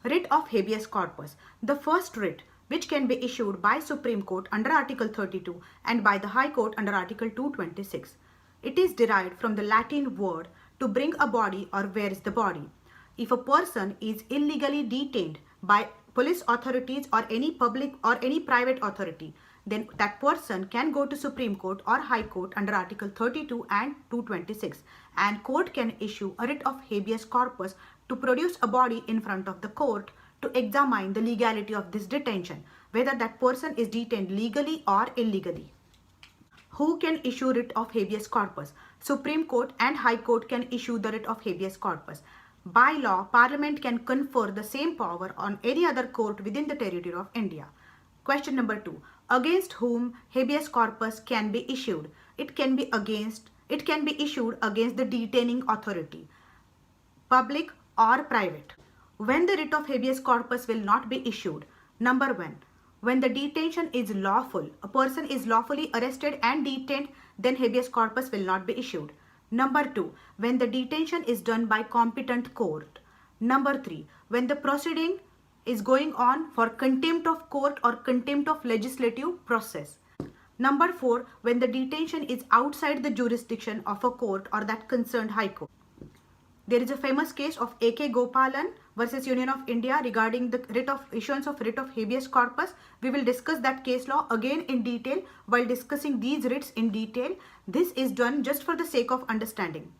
Writ of habeas corpus. The first writ which can be issued by Supreme Court under Article 32 and by the High Court under Article 226. It is derived from the Latin word to bring a body or where is the body. If a person is illegally detained by police authorities or any public or any private authority, then that person can go to Supreme Court or High Court under Article 32 and 226, and court can issue a writ of habeas corpus to produce a body in front of the court to examine the legality of this detention, whether that person is detained legally or illegally. Who can issue writ of habeas corpus? Supreme Court and High Court can issue the writ of habeas corpus. By law, Parliament can confer the same power on any other court within the territory of India. Question number 2. Against whom habeas corpus can be issued? It can be issued against the detaining authority, public or private. When the writ of habeas corpus will not be issued? Number 1. When the detention is lawful, a person is lawfully arrested and detained, then habeas corpus will not be issued. Number 2. When the detention is done by competent court. Number 3. When the proceeding is going on for contempt of court or contempt of legislative process. Number 4. When the detention is outside the jurisdiction of a court or that concerned High Court. There is a famous case of A.K. Gopalan versus Union of India regarding the issuance of writ of habeas corpus. We will discuss that case law again in detail while discussing these writs in detail. This is done just for the sake of understanding.